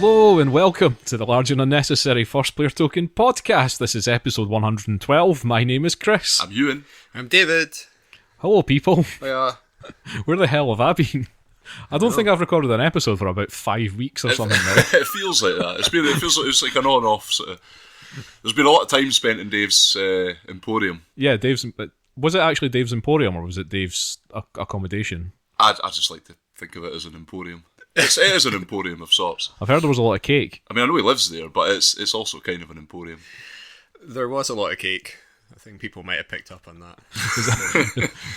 Hello and welcome to the Large and Unnecessary First Player Token podcast. This is episode 112. My name is Chris. I'm Euan. I'm David. Hello, people. Yeah. Where the hell have I been? I don't think I've recorded an episode for about 5 weeks or something now. It feels like that. It feels like it's like an on-off sort of. There's been a lot of time spent in Dave's Emporium. Yeah, Dave's. Was it actually Dave's Emporium or was it Dave's accommodation? I just like to think of it as an Emporium. It is an Emporium of sorts. I've heard there was a lot of cake. I mean, I know he lives there, but it's also kind of an Emporium. There was a lot of cake. I think people might have picked up on that.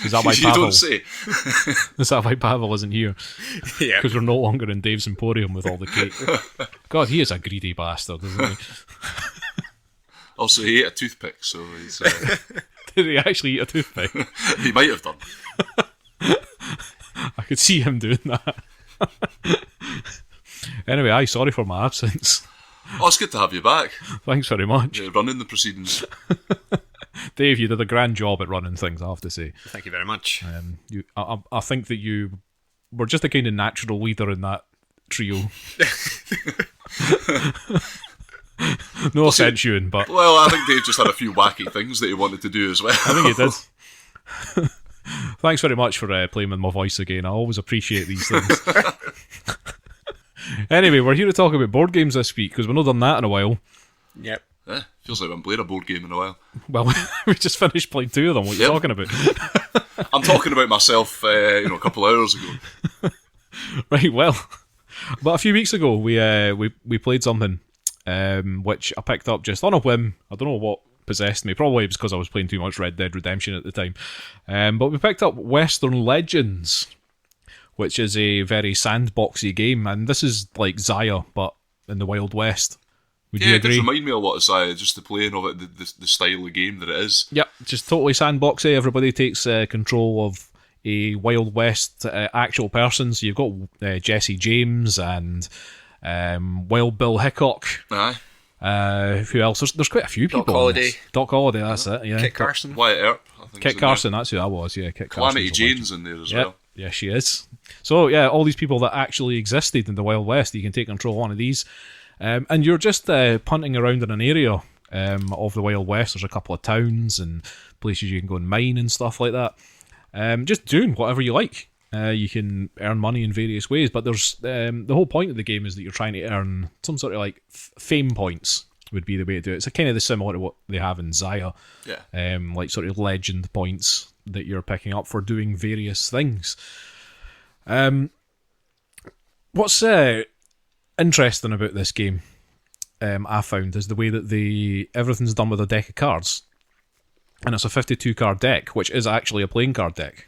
Is that why You Pawel? don't say. Is that why Pawel isn't here? Yeah. Because we're no longer in Dave's Emporium with all the cake. God, he is a greedy bastard, isn't he? Also, he ate a toothpick, so he's, Did he actually eat a toothpick? he might have done. I could see him doing that. Anyway, aye, sorry for my absence. Oh, it's good to have you back. Thanks very much. Yeah, running the proceedings. Dave, you did a grand job at running things, I have to say. Thank you very much. I think that you were just a kind of natural leader in that trio. No offence, Euan, but Well, I think Dave just had a few wacky things that he wanted to do as well. I think he did. Thanks very much for playing with my voice again. I always appreciate these things. Anyway, we're here to talk about board games this week, because we've not done that in a while. Yep. Feels like we haven't played a board game in a while. Well, we just finished playing 2 of them. What are you talking about? I'm talking about myself, a couple of hours ago. Right, well. But a few weeks ago, we played something which I picked up just on a whim. I don't know what possessed me. Probably it was because I was playing too much Red Dead Redemption at the time. But we picked up Western Legends, which is a very sandboxy game. And this is like Zaya, but in the Wild West. Would you It agree? does remind me a lot of Zaya, just the playing of it, the style of game that it is. Yep, just totally sandboxy. Everybody takes control of a Wild West actual person. So you've got Jesse James and Wild Bill Hickok. Aye. Who else? There's quite a few people. Doc Holliday. Doc Holliday, that's it. Yeah. Kit Carson. Wyatt Earp, I think. Kit Carson, that's who I was. Yeah, Kit Carson. Calamity Jane's in there as well. Yeah, she is. So yeah, all these people that actually existed in the Wild West, you can take control of one of these. And you're just punting around in an area of the Wild West. There's a couple of towns and places you can go and mine and stuff like that. Just doing whatever you like. You can earn money in various ways, but there's the whole point of the game is that you're trying to earn some sort of like fame points would be the way to do it. It's kind of similar to what they have in Zaya. Yeah. Like sort of legend points that you're picking up for doing various things. What's interesting about this game, I found, is the way that everything's done with a deck of cards. And it's a 52 card deck, which is actually a playing card deck,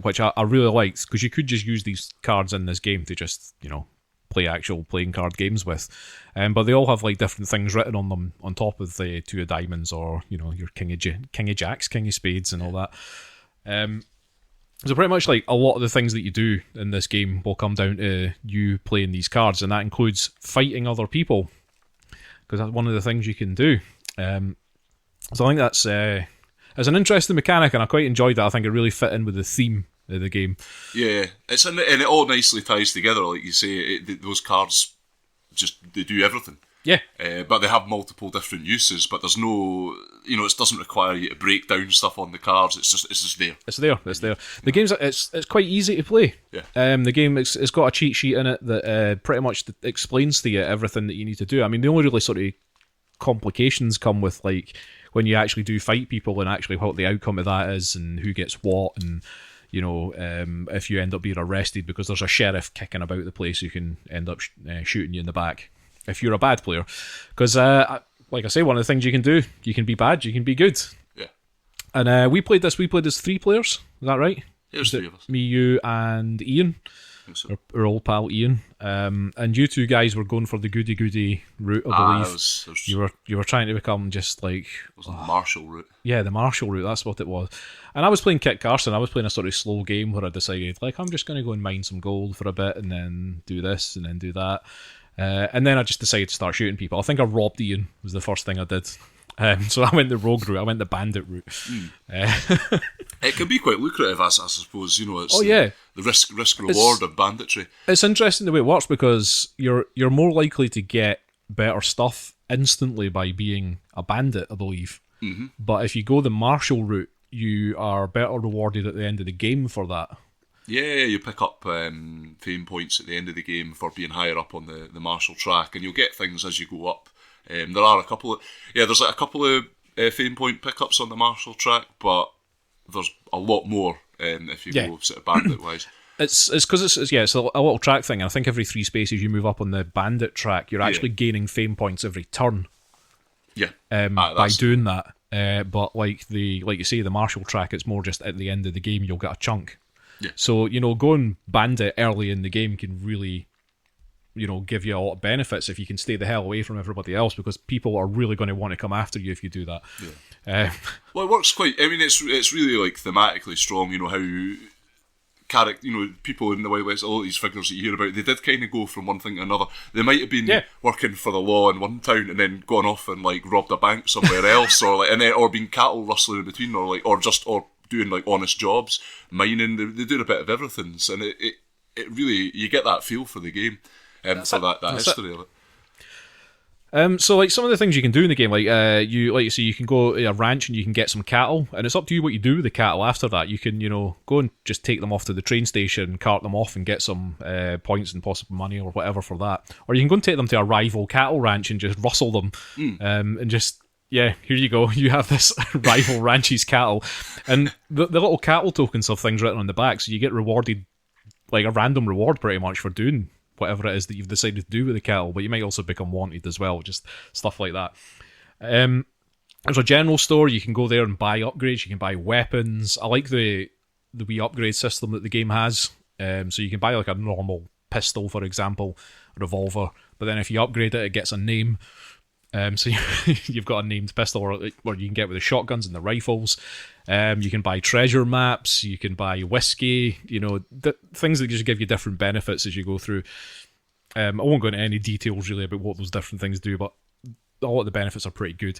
which I really liked, because you could just use these cards in this game to just, play actual playing card games with. But they all have like different things written on them on top of the 2 of diamonds, or, your king of jacks, king of spades and all that. So pretty much like a lot of the things that you do in this game will come down to you playing these cards, and that includes fighting other people, because that's one of the things you can do. So I think that's it's an interesting mechanic, and I quite enjoyed that. I think it really fit in with the theme of the game. Yeah, and it all nicely ties together, like you say. Those cards they do everything. Yeah. But they have multiple different uses, but there's no, it doesn't require you to break down stuff on the cards. It's just there. It's there. The game's it's quite easy to play. Yeah. The game it's got a cheat sheet in it that pretty much explains to you everything that you need to do. I mean, the only really sort of complications come with like when you actually do fight people and actually what the outcome of that is and who gets what, and if you end up being arrested because there's a sheriff kicking about the place, you can end up shooting you in the back if you're a bad player. Because, like I say, one of the things you can do, you can be bad, you can be good. Yeah. And we played as 3 players, is that right? There's 3 of us. Me, you, and Ian. So. Our old pal Ian. And you 2 guys were going for the goody route, I believe. You were trying to become just like... It was the martial route. Yeah, the martial route, that's what it was. And I was playing Kit Carson. I was playing a sort of slow game where I decided, like, I'm just going to go and mine some gold for a bit and then do this and then do that. And then I just decided to start shooting people. I think I robbed Ian was the first thing I did. So I went the rogue route. I went the bandit route. It can be quite lucrative, I suppose. It's the risk reward of banditry. It's interesting the way it works because you're more likely to get better stuff instantly by being a bandit, I believe. Mm-hmm. But if you go the martial route, you are better rewarded at the end of the game for that. Yeah, you pick up fame points at the end of the game for being higher up on the martial track, and you'll get things as you go up. There are a couple of there's like a couple of fame point pickups on the martial track, but there's a lot more if you go sort of bandit wise. It's because it's a little track thing. I think every 3 spaces you move up on the bandit track, you're actually gaining fame points every turn. Yeah, by doing that. But like you say, the martial track, it's more just at the end of the game you'll get a chunk. Yeah. So, going bandit early in the game can really, give you a lot of benefits if you can stay the hell away from everybody else, because people are really going to want to come after you if you do that. Yeah. Well, it works quite. I mean, it's really like thematically strong. How people in the Wild West, all these figures that you hear about, they did kind of go from one thing to another. They might have been working for the law in one town and then gone off and like robbed a bank somewhere else, or been cattle rustling in between, or doing like honest jobs, mining. They do a bit of everything, and it really, you get that feel for the game and for that history of it. So like some of the things you can do in the game, you can go to a ranch and you can get some cattle, and it's up to you what you do with the cattle after that. You can, go and just take them off to the train station, cart them off and get some points and possible money or whatever for that. Or you can go and take them to a rival cattle ranch and just rustle them, and just, here you go, you have this rival ranch's cattle. And the little cattle tokens have things written on the back, so you get rewarded, like a random reward pretty much for doing whatever it is that you've decided to do with the cattle, but you might also become wanted as well, just stuff like that. There's a general store, you can go there and buy upgrades, you can buy weapons. I like the wee upgrade system that the game has, so you can buy like a normal pistol, for example, a revolver, but then if you upgrade it, it gets a name. So you've got a named pistol, or you can get with the shotguns and the rifles. You can buy treasure maps, you can buy whiskey, things that just give you different benefits as you go through. I won't go into any details really about what those different things do, but a lot of the benefits are pretty good.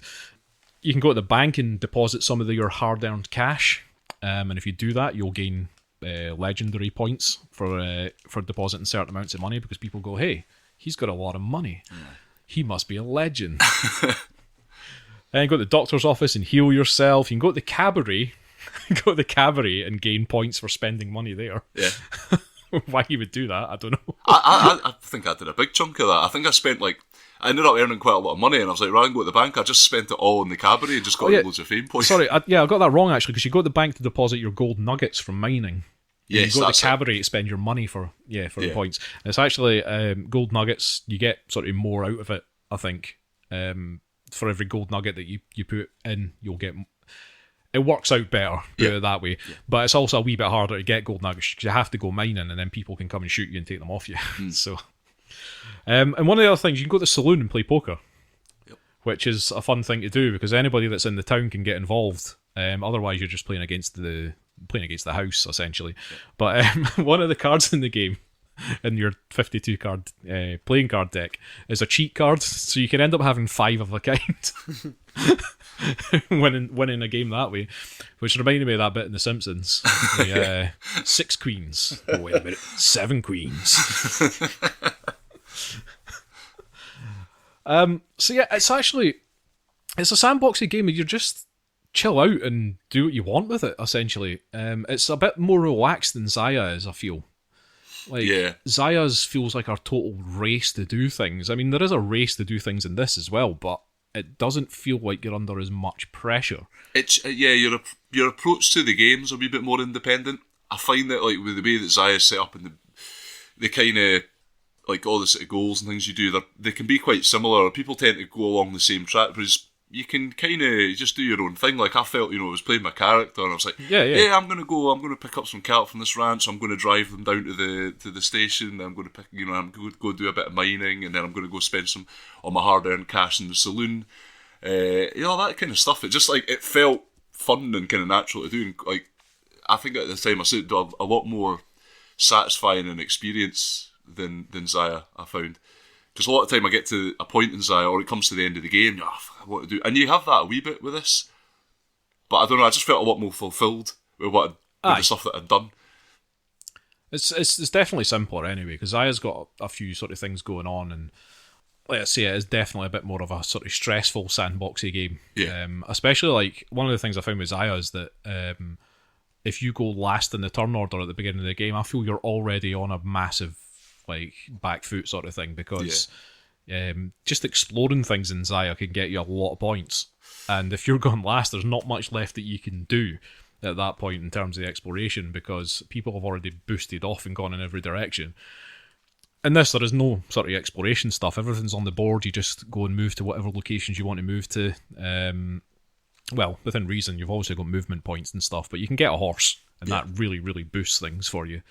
You can go to the bank and deposit some of your hard-earned cash, and if you do that, you'll gain legendary points for depositing certain amounts of money, because people go, hey, he's got a lot of money. He must be a legend. And you go to the doctor's office and heal yourself. You can go to the cabaret, and gain points for spending money there. Yeah. Why you would do that, I don't know. I think I did a big chunk of that. I think I spent I ended up earning quite a lot of money, and I was like, rather than go to the bank, I just spent it all in the cabaret and just got loads of fame points. Sorry, I got that wrong actually, because you go to the bank to deposit your gold nuggets from mining. Yes, you go to the cabaret to spend your money for the points. And it's actually gold nuggets, you get sort of more out of it, I think. For every gold nugget that you put in, you'll get... It works out better, put it that way. Yeah. But it's also a wee bit harder to get gold nuggets, because you have to go mining, and then people can come and shoot you and take them off you. So, and one of the other things, you can go to the saloon and play poker, which is a fun thing to do, because anybody that's in the town can get involved. Otherwise, you're just playing against the house, essentially. But one of the cards in the game, in your 52 card playing card deck, is a cheat card, so you can end up having 5 of a kind. winning a game that way, which reminded me of that bit in The Simpsons. 6 queens. Oh, wait a minute. 7 queens. So yeah, it's a sandboxy game, and you just chill out and do what you want with it, essentially. It's a bit more relaxed than Zaya is, I feel. Zaya's feels like a total race to do things. I mean, there is a race to do things in this as well, but it doesn't feel like you're under as much pressure. It's your approach to the game's a wee bit more independent. I find that with the way that Zaya's set up and the kind of all the sort of goals and things you do, they can be quite similar. People tend to go along the same track, but you can kind of just do your own thing. I felt, I was playing my character, and I was like, I'm going to pick up some cattle from this ranch, I'm going to drive them down to the station, I'm going to I'm going to go do a bit of mining, and then I'm going to go spend some on my hard-earned cash in the saloon. That kind of stuff. It just, it felt fun and kind of natural to do. And, I think at the time I said a lot more satisfying an experience than Zaya, I found. Because a lot of the time I get to a point in Zaya, or it comes to the end of the game, I want to do, and you have that a wee bit with this, but I don't know, I just felt a lot more fulfilled with the stuff that I'd done. It's definitely simpler anyway, because Zaya's got a few sort of things going on, and like I say, it is definitely a bit more of a sort of stressful sandboxy game. Yeah. Especially like one of the things I found with Zaya is that if you go last in the turn order at the beginning of the game, I feel you're already on a massive like back foot sort of thing, because just exploring things in Zaya can get you a lot of points, and if you're going last, there's not much left that you can do at that point in terms of the exploration, because people have already boosted off and gone in every direction. In this, there is no sort of exploration stuff. Everything's on the board. You just go and move to whatever locations you want to move to. Well, within reason, you've also got movement points and stuff, but you can get a horse, and that really, really boosts things for you.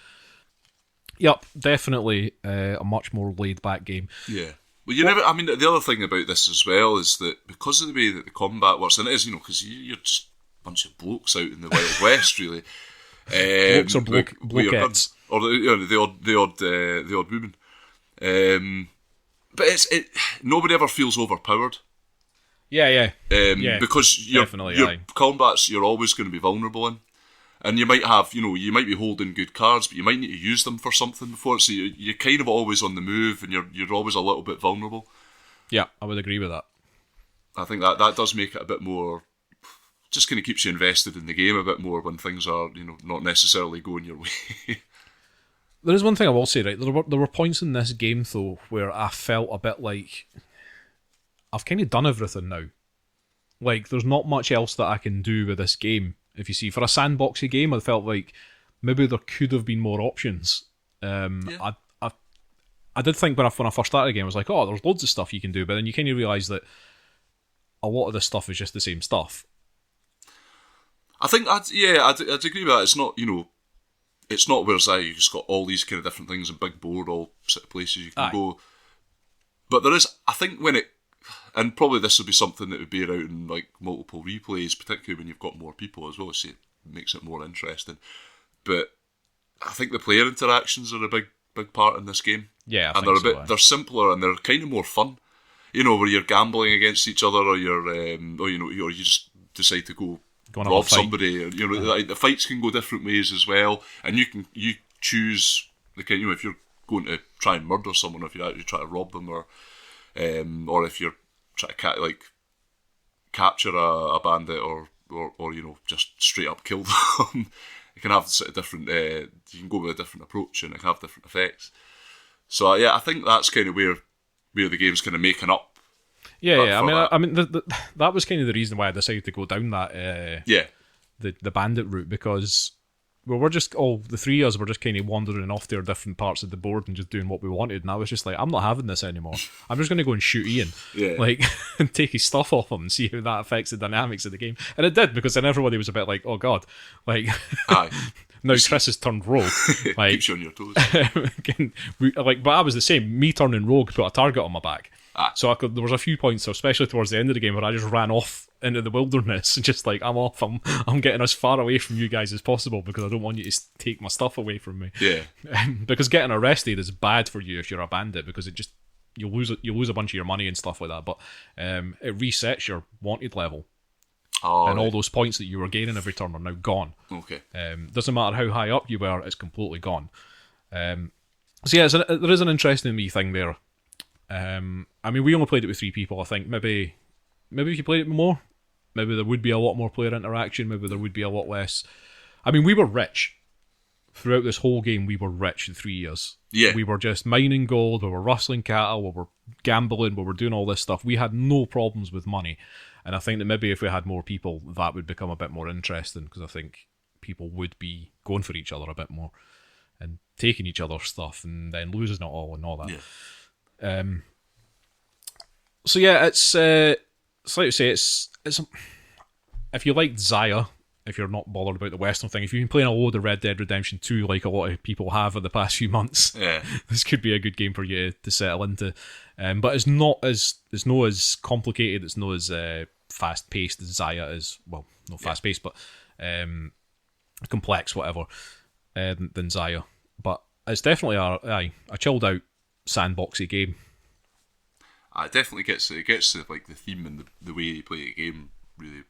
Yep, definitely a much more laid-back game. Yeah. Well, you never. I mean, the other thing about this as well is that because of the way that the combat works, and it is, because you're just a bunch of blokes out in the Wild West, really. Blokes or blokettes, or the odd woman. But nobody ever feels overpowered. Yeah. Because your combats you're always going to be vulnerable in. And you might have, you might be holding good cards, but you might need to use them for something before it. So you're kind of always on the move, and you're always a little bit vulnerable. Yeah, I would agree with that. I think that does make it a bit more, just kind of keeps you invested in the game a bit more when things are, not necessarily going your way. There is one thing I will say, right? There were points in this game, though, where I felt a bit like I've kind of done everything now. Like, there's not much else that I can do with this game. If you see, for a sandboxy game, I felt like maybe there could have been more options. I did think when I first started the game, I was like, oh, there's loads of stuff you can do, but then you kind of realise that a lot of this stuff is just the same stuff. I think, I'd agree with that. It's not, it's not where you've just got all these kind of different things and big board, all sort of places you can go. But there is, I think and probably this would be something that would be around in like multiple replays, particularly when you've got more people as well, so it makes it more interesting. But I think the player interactions are a big part in this game. Yeah, and they're simpler and they're kind of more fun. Where you're gambling against each other, or or you just decide to go rob somebody. Like the fights can go different ways as well, and you choose the kind. If you're going to try and murder someone, if you actually try to rob them, or if you're trying to capture a bandit, or just straight up kill them. You can have sort of different. You can go with a different approach, and it can have different effects. So I think that's kind of where the game's kind of making up. Yeah. I mean, that was kind of the reason why I decided to go down that. The bandit route, because we're just the three of us were just kind of wandering off to different parts of the board and just doing what we wanted, and I was just like, I'm not having this anymore. I'm just going to go and shoot Euan, and take his stuff off him and see how that affects the dynamics of the game. And it did, because then everybody was a bit like, oh god, like now Chris has turned rogue. Like, keeps you on your toes. But I was the same. Me turning rogue put a target on my back. So there was a few points, especially towards the end of the game, where I just ran off into the wilderness and just like, I'm off. I'm getting as far away from you guys as possible, because I don't want you to take my stuff away from me. Yeah. Because getting arrested is bad for you if you're a bandit, because you lose a bunch of your money and stuff like that. But it resets your wanted level. And all those points that you were gaining every turn are now gone. Okay. Doesn't matter how high up you were, it's completely gone. So yeah, there is an interesting wee thing there. I mean, we only played it with 3 people. I think maybe if you played it more, maybe there would be a lot more player interaction. Maybe there would be a lot less. I mean, we were rich throughout this whole game. We were rich in 3 years. Yeah, we were just mining gold. We were rustling cattle. We were gambling. We were doing all this stuff. We had no problems with money, and I think that maybe if we had more people, that would become a bit more interesting, because I think people would be going for each other a bit more and taking each other's stuff and then losing it all and all that. Yeah. So yeah, it's like you say, it's if you liked Zaya, if you're not bothered about the Western thing, if you've been playing a load of Red Dead Redemption 2 like a lot of people have in the past few months, this could be a good game for you to settle into. But it's not as complicated, it's not as fast paced as Zaya is. Well, not fast paced, but complex, whatever, than Zaya. But it's definitely a chilled out sandboxy game. It definitely gets the theme and the way you play the game really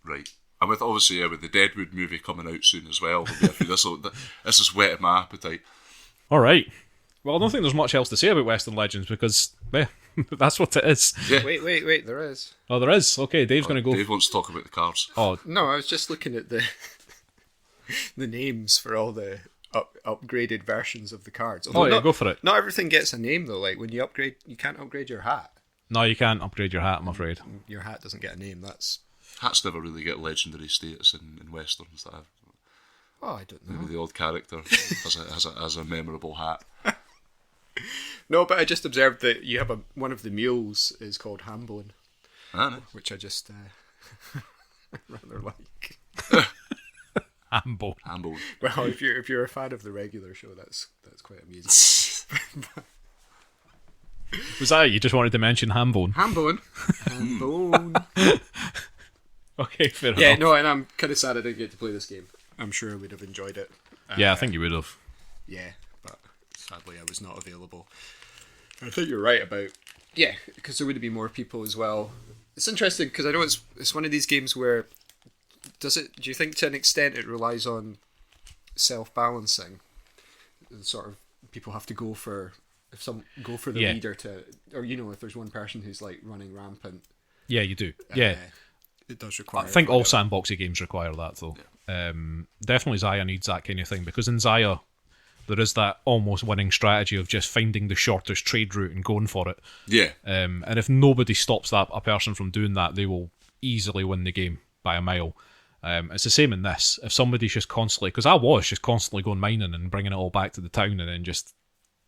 right. And with obviously with the Deadwood movie coming out soon as well, this has whetted my appetite. All right. Well, I don't think there's much else to say about Western Legends because that's what it is. Yeah. Wait, there is. Oh, there is. Okay, Dave's going to go. Dave wants to talk about the cards. Oh, No, I was just looking at the the names for all the upgraded versions of the cards. Although go for it. Not everything gets a name though. Like when you upgrade, you can't upgrade your hat. No, you can't upgrade your hat, I'm afraid. Your hat doesn't get a name. That's Hats never really get legendary status in westerns. That have I don't know. maybe the odd character has a memorable hat. No, but I just observed that you have one of the mules is called Hambone, which I just rather like. Hambo. Well, if you're a fan of the regular show, that's quite amusing. Was that it? You just wanted to mention Hambone? Hambone. Okay, fair Yeah, enough. no, and I'm kind of sad I didn't get to play this game. I'm sure I would have enjoyed it. Yeah, I think you would have. Yeah, but sadly I was not available. I think you're right about... Yeah, because there would be more people as well. It's interesting because I know it's one of these games where... Do you think to an extent it relies on self-balancing? Sort of people have to go for... the leader to... Or, if there's one person who's like running rampant. Yeah, you do. Yeah. It does require... I think all sandboxy games require that, though. Yeah. Definitely Xayah needs that kind of thing, because in Xayah, there is that almost winning strategy of just finding the shortest trade route and going for it. Yeah. And if nobody stops a person from doing that, they will easily win the game by a mile. It's the same in this. If somebody's just constantly... Because I was just constantly going mining and bringing it all back to the town and then just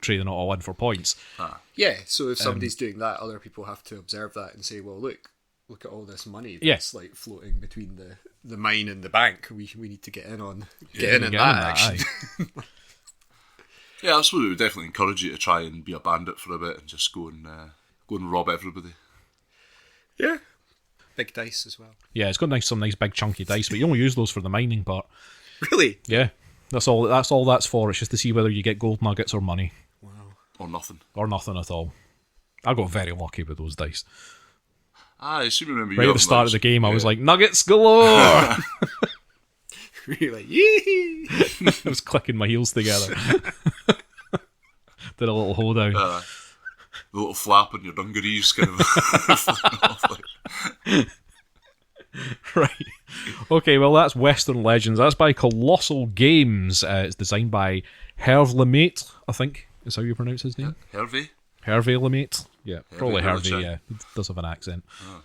trading it all in for points. Yeah, so if somebody's doing that, other people have to observe that and say, well, look at all this money that's like floating between the mine and the bank. We need to get in on that action. Yeah, that's what it would definitely encourage you to try and be a bandit for a bit and just go and rob everybody. Yeah. Big dice as well. Yeah, it's got some nice big chunky dice, but you only use those for the mining part. Really? Yeah. That's all that's for. It's just to see whether you get gold nuggets or money. Wow. Or nothing. Or nothing at all. I got very lucky with those dice. I seem to remember right at the start of the game, I was like, nuggets galore! You're like, yee! I was clicking my heels together. Did a little hoedown. The little flap on your dungarees kind of Right. Okay, well, that's Western Legends. That's by Kolossal Games. It's designed by Hervé Lemaitre, I think is how you pronounce his name. Hervé Lemaitre. Yeah, probably Hervé. Yeah, he does have an accent. Oh.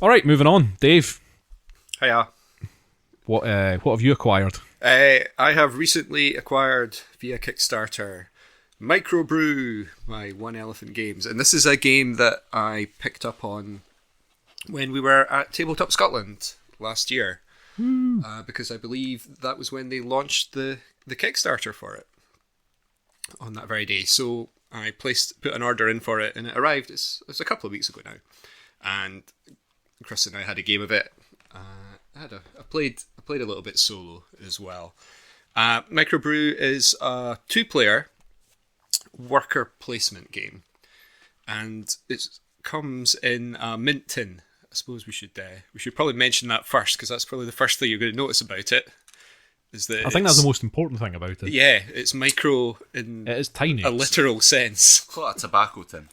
All right, moving on. Dave, Hiya. what have you acquired? I have recently acquired via Kickstarter Microbrew by One Elephant Games, and this is a game that I picked up on when we were at Tabletop Scotland last year, because I believe that was when they launched the Kickstarter for it on that very day. So I put an order in for it, and it arrived. It's a couple of weeks ago now, and Chris and I had a game of it. I played a little bit solo as well. Microbrew is a 2-player worker placement game, and it comes in a mint tin. I suppose we should probably mention that first, because that's probably the first thing you're going to notice about it. Is that I think that's the most important thing about it. Yeah, it's micro in it is tiny. A literal sense. It's like a tobacco tin.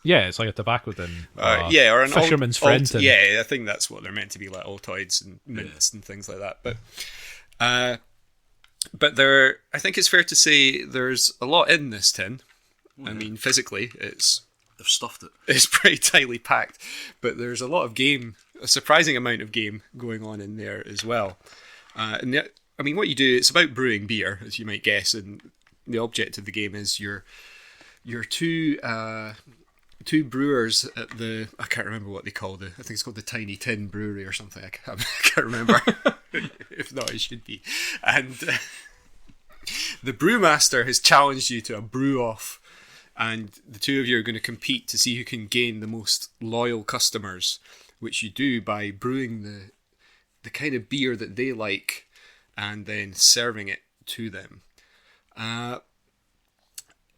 Yeah, it's like a tobacco tin. Or an fisherman's friend tin. Yeah, I think that's what they're meant to be, like Altoids and mints and things like that. But there, I think it's fair to say there's a lot in this tin. I mean, physically, They've stuffed it. It's pretty tightly packed, but there's a lot of game, a surprising amount of game going on in there as well. And I mean, what you do, it's about brewing beer, as you might guess, and the object of the game is your two brewers at I can't remember what they call I think it's called the Tiny Tin Brewery or something. I can't remember. If not, it should be. And the brewmaster has challenged you to a brew-off, and the two of you are going to compete to see who can gain the most loyal customers, which you do by brewing the kind of beer that they like and then serving it to them.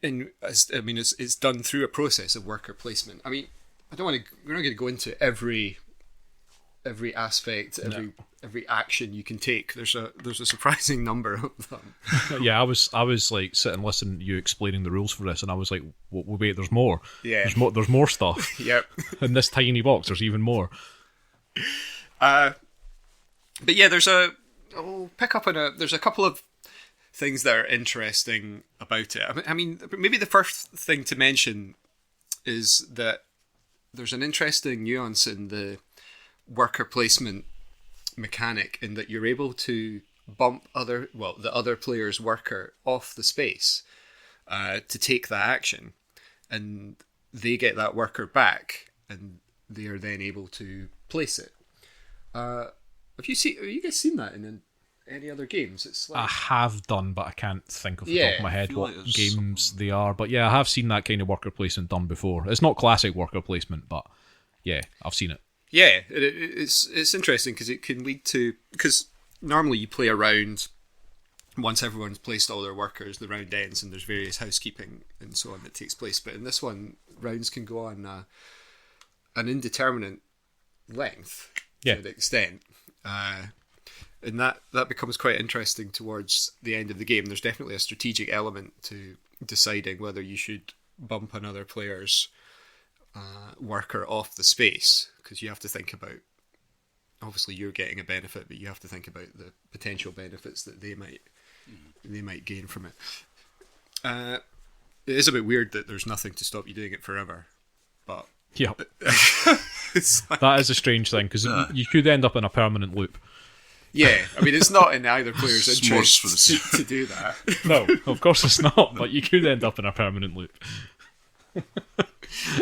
It's done through a process of worker placement. I mean, we're not going to go into every every aspect, every action you can take. There's a surprising number of them. Yeah, I was like sitting listening to you explaining the rules for this, and I was like, wait, there's more. Yeah, there's more stuff. Yep. In this tiny box, there's even more. But yeah, there's a couple of things that are interesting about it. I mean, maybe the first thing to mention is that there's an interesting nuance in the worker placement mechanic in that you're able to bump the other player's worker off the space to take that action, and they get that worker back, and they are then able to place it. Have you guys seen that in any other games? It's like... I have done, but I can't think off the top of my head what games they are. But yeah, I have seen that kind of worker placement done before. It's not classic worker placement, but yeah, I've seen it. Yeah, it's interesting because it can lead to... Because normally you play a round, once everyone's placed all their workers, the round ends and there's various housekeeping and so on that takes place. But in this one, rounds can go on an indeterminate length to an extent. And that becomes quite interesting towards the end of the game. There's definitely a strategic element to deciding whether you should bump another player's worker off the space, because you have to think about, obviously you're getting a benefit, but you have to think about the potential benefits that they might gain from it. It is a bit weird that there's nothing to stop you doing it forever, but yeah, it's like... that is a strange thing, because you could end up in a permanent loop. Yeah, I mean, it's not in either player's interest to do that. No, of course it's not, but you could end up in a permanent loop.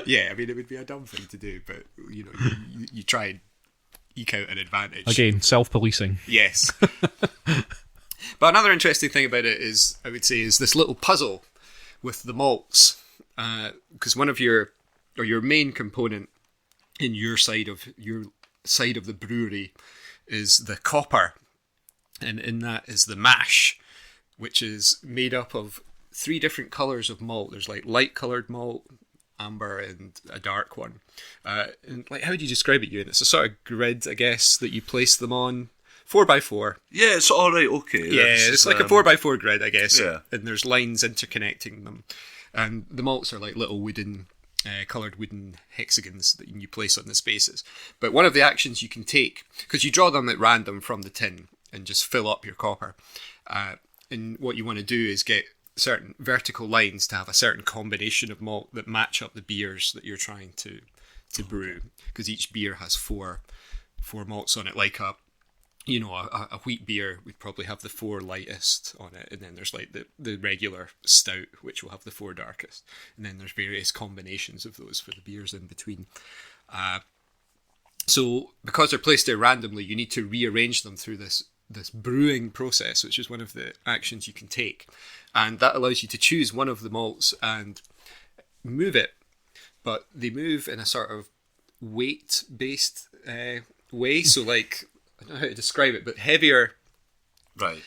Yeah, I mean, it would be a dumb thing to do, but, you know, you try and eke out an advantage. Again, self-policing. Yes. But another interesting thing about it is, I would say, is this little puzzle with the malts. Because one of your main component in your side of the brewery is the copper, and in that is the mash, which is made up of 3 different colours of malt. There's like light coloured malt, amber, and a dark one. And like, how would you describe it, Euan? It's a sort of grid, I guess, that you place them on. 4x4. Yeah, it's all right. Okay. Yeah, it's like a 4x4 grid, I guess. Yeah. And there's lines interconnecting them, and the malts are like little coloured wooden hexagons that you place on the spaces. But one of the actions you can take, because you draw them at random from the tin and just fill up your copper, and what you want to do is get certain vertical lines to have a certain combination of malt that match up the beers that you're trying to brew, because each beer has four malts on it. Like a wheat beer would probably have the 4 lightest on it, and then there's like the regular stout, which will have the 4 darkest, and then there's various combinations of those for the beers in between. So because they're placed there randomly, you need to rearrange them through this brewing process, which is one of the actions you can take, and that allows you to choose one of the malts and move it, but they move in a sort of weight-based way. So like, I don't know how to describe it, but heavier. Right.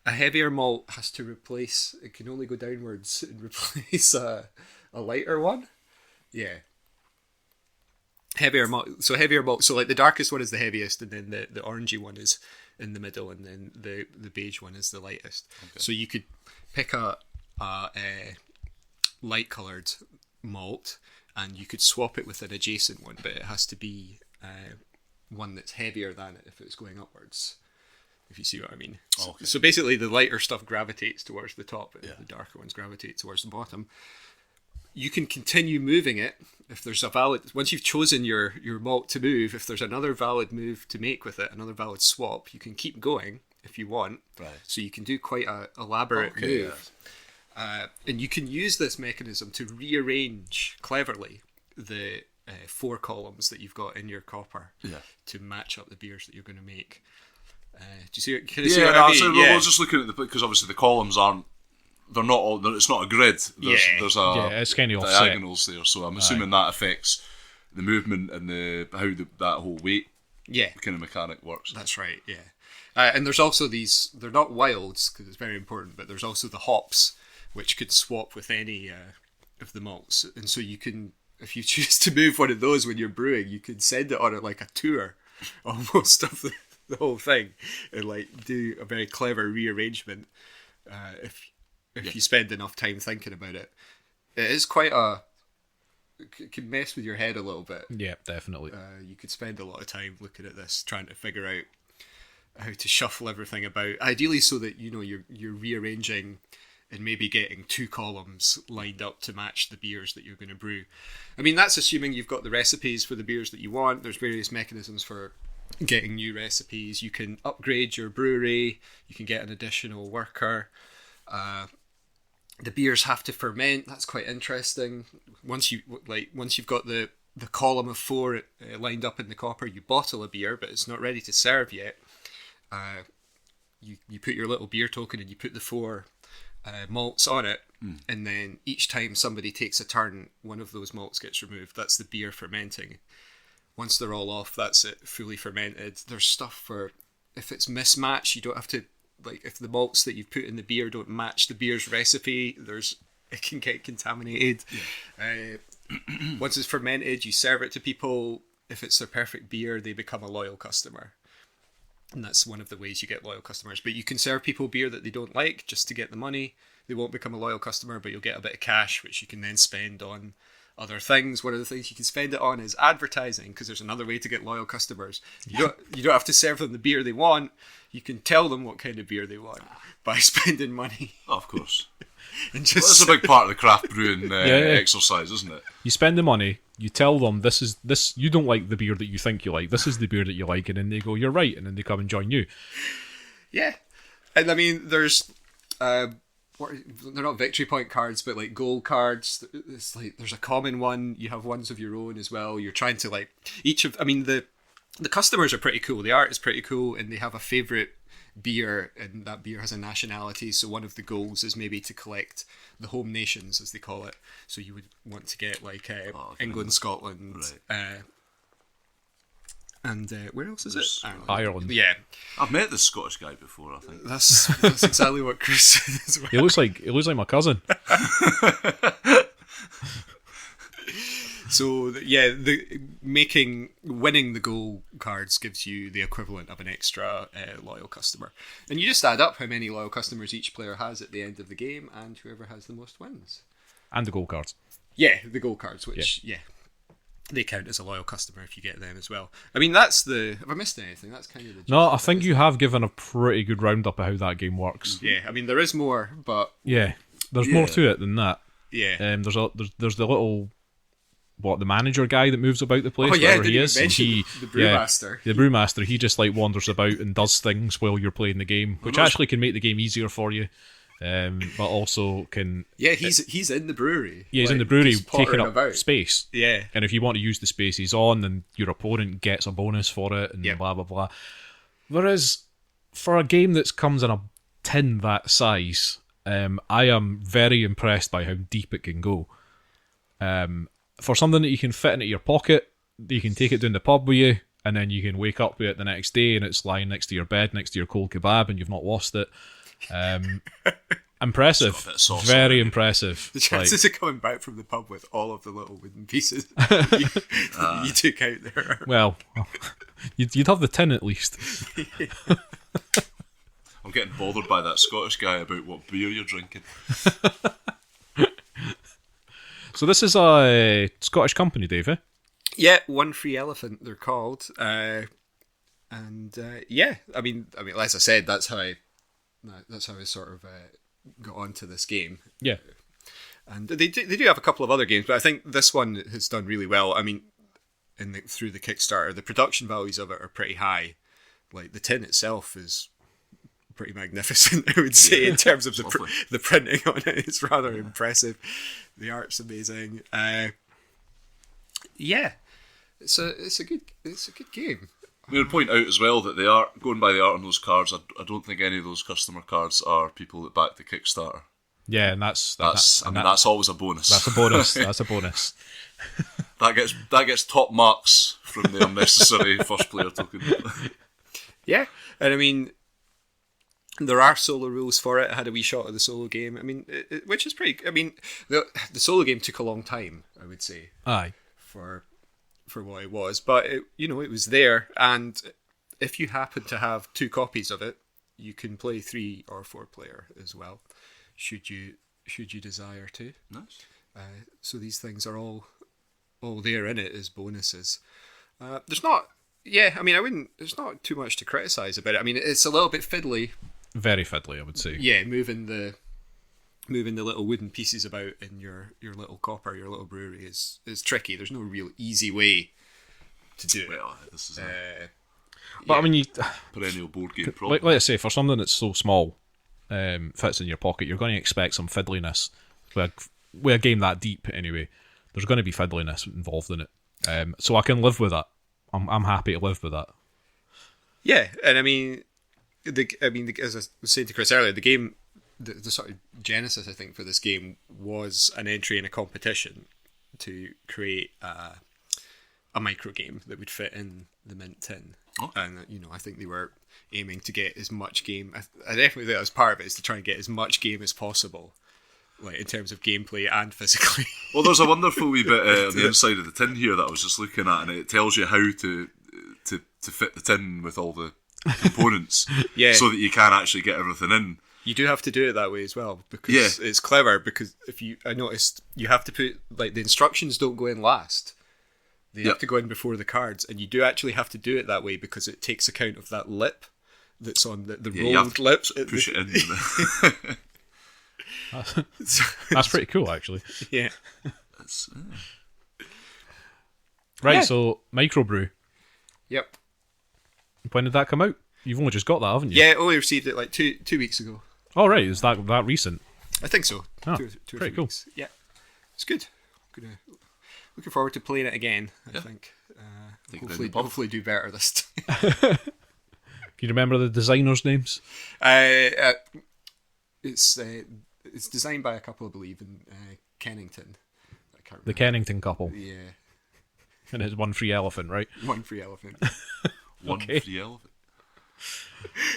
A heavier malt has to replace. It can only go downwards and replace a lighter one. Yeah. Heavier malt. So heavier malt. So like the darkest one is the heaviest, and then the orangey one is in the middle, and then the beige one is the lightest. Okay. So you could pick a light coloured malt, and you could swap it with an adjacent one, but it has to be one that's heavier than it if it's going upwards, if you see what I mean. Okay. So basically the lighter stuff gravitates towards the top, and the darker ones gravitate towards the bottom. You can continue moving it if there's a valid... Once you've chosen your malt to move, if there's another valid move to make with it, another valid swap, you can keep going if you want. Right. So you can do quite an elaborate move. Yeah. And you can use this mechanism to rearrange cleverly the 4 columns that you've got in your copper to match up the beers that you're going to make. Do you see? Can you see what I mean? So I was just looking at because obviously the columns aren't. They're not all. It's not a grid. There's it's kind of diagonals there. So I'm assuming that affects the movement and how that whole weight kind of mechanic works. That's right. Yeah. And there's also these. They're not wilds because it's very important, but there's also the hops, which could swap with any of the malts, and so you can. If you choose to move one of those when you're brewing, you can send it on like a tour almost of the whole thing, and like do a very clever rearrangement. If you spend enough time thinking about it, it is quite it can mess with your head a little bit. Yeah, definitely. You could spend a lot of time looking at this, trying to figure out how to shuffle everything about. Ideally, so that you're rearranging and maybe getting 2 columns lined up to match the beers that you're going to brew. I mean, that's assuming you've got the recipes for the beers that you want. There's various mechanisms for getting new recipes. You can upgrade your brewery. You can get an additional worker. The beers have to ferment. That's quite interesting. Once you've got the column of 4 lined up in the copper, you bottle a beer, but it's not ready to serve yet. You put your little beer token and you put the 4 malts on it, and then each time somebody takes a turn, one of those malts gets removed. That's the beer fermenting. Once they're all off, that's it, fully fermented. There's stuff for if it's mismatched, you don't have to, like, if the malts that you've put in the beer don't match the beer's recipe, it can get contaminated. Once it's fermented, you serve it to people. If it's their perfect beer, they become a loyal customer. And that's one of the ways you get loyal customers. But you can serve people beer that they don't like just to get the money. They won't become a loyal customer, but you'll get a bit of cash, which you can then spend on other things. One of the things you can spend it on is advertising, because there's another way to get loyal customers. You don't have to serve them the beer they want. You can tell them what kind of beer they want by spending money. Oh, of course. And just That's a big part of the craft brewing exercise, isn't it? You spend the money, you tell them this you don't like the beer that you think you like, this is the beer that you like, and then they go, you're right, and then they come and join you. Yeah. And I mean, there's they're not victory point cards, but like goal cards. It's like there's a common one. You have ones of your own as well. You're trying to like the customers are pretty cool. The art is pretty cool, and they have a favourite beer, and that beer has a nationality. So one of the goals is maybe to collect the home nations, as they call it. So you would want to get like England, Scotland, right. And where else is it? Ireland. Yeah, I've met this Scottish guy before, I think. that's exactly what Chris said as well. He looks like my cousin. So winning the goal cards gives you the equivalent of an extra loyal customer, and you just add up how many loyal customers each player has at the end of the game, and whoever has the most wins. And the goal cards. Yeah, the goal cards, which they count as a loyal customer if you get them as well. I mean, have I missed anything? That's kind of the gist. No, I think you have given a pretty good roundup of how that game works. Yeah, I mean, there is more, but yeah, there's more to it than that. Yeah, there's the little the manager guy that moves about the place wherever he is. And the brewmaster. The brewmaster, he just like wanders about and does things while you're playing the game, which actually can make the game easier for you. But also can... Yeah, he's in the brewery. Yeah, he's in the brewery taking up space. Yeah. And if you want to use the space he's on, then your opponent gets a bonus for it, and blah, blah, blah. Whereas, for a game that comes in a tin that size, I am very impressed by how deep it can go. For something that you can fit into your pocket, you can take it down the pub with you, and then you can wake up with it the next day, and it's lying next to your bed, next to your cold kebab, and you've not lost it. Impressive, very impressive. The chances of coming back from the pub with all of the little wooden pieces you took out there. Well, you'd have the tin at least. I'm getting bothered by that Scottish guy about what beer you're drinking. So this is a Scottish company, Dave, eh? Yeah, One Free Elephant, they're called. I mean, as I said, that's how I sort of got onto this game. Yeah. And they do have a couple of other games, but I think this one has done really well. I mean, through the Kickstarter, the production values of it are pretty high. Like, the tin itself is pretty magnificent, I would say, in terms of the printing on it. It's rather impressive. The art's amazing. It's a good game. I'm going to point out as well that they are going by the art on those cards. I don't think any of those customer cards are people that back the Kickstarter. Yeah, and that's always a bonus. That's a bonus. That's a bonus. That gets top marks from the unnecessary first player token. Yeah, and I mean, there are solo rules for it. I had a wee shot of the solo game. I mean, which is pretty. I mean, the solo game took a long time, I would say. Aye. For for what it was, but it was there, and if you happen to have 2 copies of it, you can play 3 or 4 player as well, should you desire to. Nice. So these things are all there in it as bonuses. There's not, there's not too much to criticise about it. I mean, it's a little bit fiddly. Very fiddly, I would say. Yeah, moving the little wooden pieces about in your little copper, your little brewery is tricky. There's no real easy way to do it. Well, this is But I mean, perennial board game problem. like I say, for something that's so small, fits in your pocket, you're going to expect some fiddliness. With a game that deep, anyway, there's going to be fiddliness involved in it. So I can live with that. I'm happy to live with that. Yeah, and I mean, as I was saying to Chris earlier, the game, the sort of genesis, I think, for this game was an entry in a competition to create a micro game that would fit in the mint tin. Oh. And I think they were aiming to get as much game. I definitely think that was part of it, is to try and get as much game as possible, like in terms of gameplay and physically. Well, there's a wonderful wee bit on the inside of the tin here that I was just looking at, and it tells you how to fit the tin with all the components, Yeah. so that you can actually get everything in. You do have to do it that way as well, because it's clever. Because I noticed you have to put, like, the instructions don't go in last; they have to go in before the cards, and you do actually have to do it that way because it takes account of that lip that's on the rolled lips. Push it in. That's pretty cool, actually. Yeah. Right, Yeah. so Microbrew. Yep. When did that come out? You've only just got that, haven't you? Yeah, only received it like two weeks ago. Oh, right. Is that recent? I think so. Oh, two or pretty 3 cool. weeks. Yeah, it's good. Looking forward to playing it again. I think. Hopefully do better this time. Can you remember the designers' names? It's designed by a couple, I believe, in Kennington. I can't remember. The Kennington couple. Yeah, And it's one free elephant, right? one free elephant. One Okay. free elephant.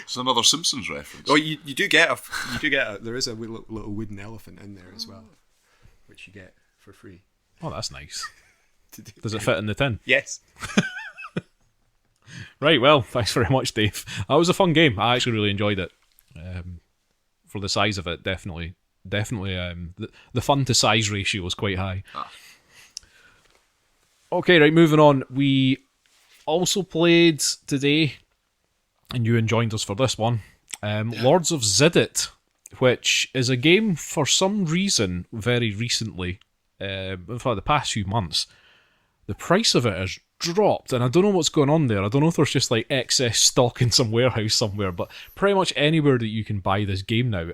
It's another Simpsons reference. Oh, you do get a there is a little wooden elephant in there as well, which you get for free. Oh, that's nice. To do. Does it fit in the tin? Yes. Right, well, thanks very much, Dave. That was a fun game. I actually really enjoyed it. For the size of it, definitely. The fun to size ratio was quite high. Okay, right, moving on. We also played today, and Euan joined us for this one, Lords of Xidit, which is a game for some reason very recently, in fact the past few months, the price of it has dropped, and I don't know what's going on there. I don't know if there's just like excess stock in some warehouse somewhere, but pretty much anywhere that you can buy this game now,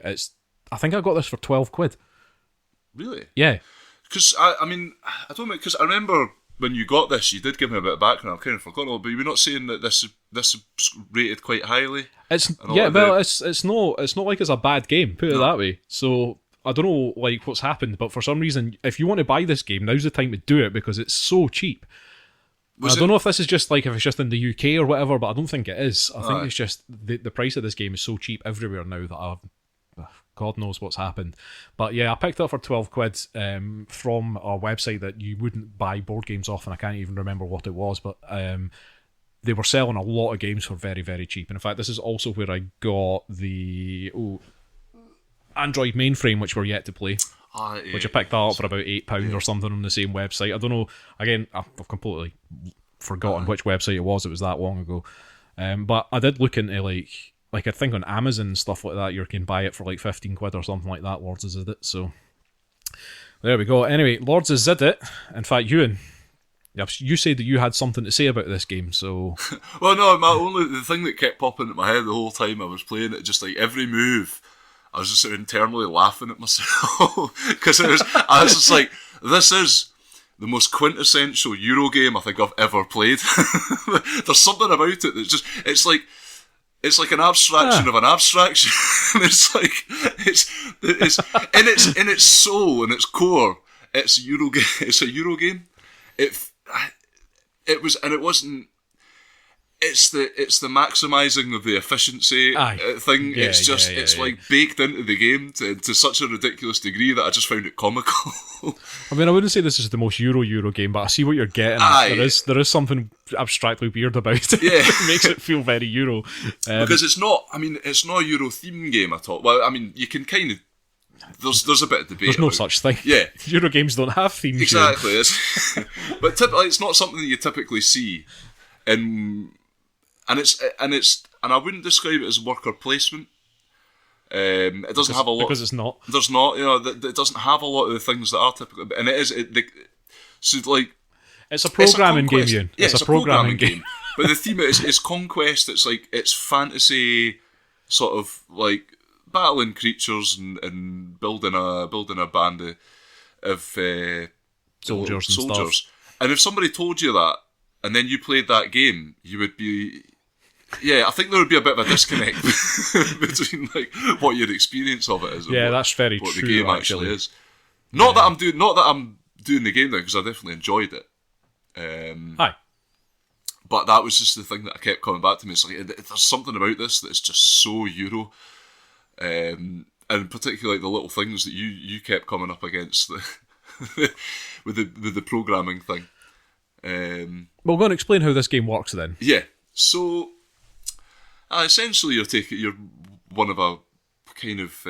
I think I got this for 12 quid. Really? Yeah. Because, I don't know, because I remember when you got this, you did give me a bit of background. I've kind of forgotten all, but you were not saying that this is rated quite highly? It's not like it's a bad game, put it that way. So I don't know like what's happened, but for some reason, if you want to buy this game, now's the time to do it because it's so cheap. I don't know if this is just like if it's just in the UK or whatever, but I don't think it is. I think it's just the price of this game is so cheap everywhere now that God knows what's happened. But yeah, I picked it up for 12 quid from a website that you wouldn't buy board games off, and I can't even remember what it was, but they were selling a lot of games for very, very cheap. And in fact, this is also where I got the Android mainframe, which we're yet to play. Which I picked that up for about £8 or something on the same website. I don't know. Again, I've completely forgotten which website it was. It was that long ago. But I did look into like I think on Amazon and stuff like that, you can buy it for like 15 quid or something like that. Lords of Xidit. So there we go. Anyway, Lords of Xidit. In fact, Euan, you said that you had something to say about this game. So well, no, the thing that kept popping into my head the whole time I was playing it, just like every move, I was just sort of internally laughing at myself because I was just like, this is the most quintessential Euro game I think I've ever played. There's something about it that's just, it's like an abstraction of an abstraction. It's like it's in its soul and its core, it's a Euro game. It's a Euro game. It was, and it wasn't. it's the maximising of the efficiency thing. Yeah, It's just like baked into the game to such a ridiculous degree that I just found it comical. I mean, I wouldn't say this is the most Euro game, but I see what you're getting at. There is something abstractly weird about it. Yeah. It makes it feel very Euro. Because it's not a Euro theme game at all. Well, I mean, you can kind of... There's a bit of debate. There's no such thing. Yeah. Euro games don't have themes. Exactly. But typically, it's not something that you typically see. And I wouldn't describe it as worker placement. It doesn't have a lot because it's not. There's not, it doesn't have a lot of the things that are typical, and it is. So like, it's a programming game, Euan. Yeah, it's a programming game. But the theme is conquest. It's like it's fantasy, sort of like battling creatures and building a band of soldiers and stuff. And if somebody told you that, and then you played that game, you would be... Yeah, I think there would be a bit of a disconnect between like what your experience of it is. Yeah, that's very what true. The game actually is. Not that I'm doing the game now, because I definitely enjoyed it. Aye. But that was just the thing that I kept coming back to me. It's like there's something about this that is just so Euro, and particularly like the little things that you kept coming up against with the programming thing. Well, go and explain how this game works then. Yeah, so essentially you're one of a kind of.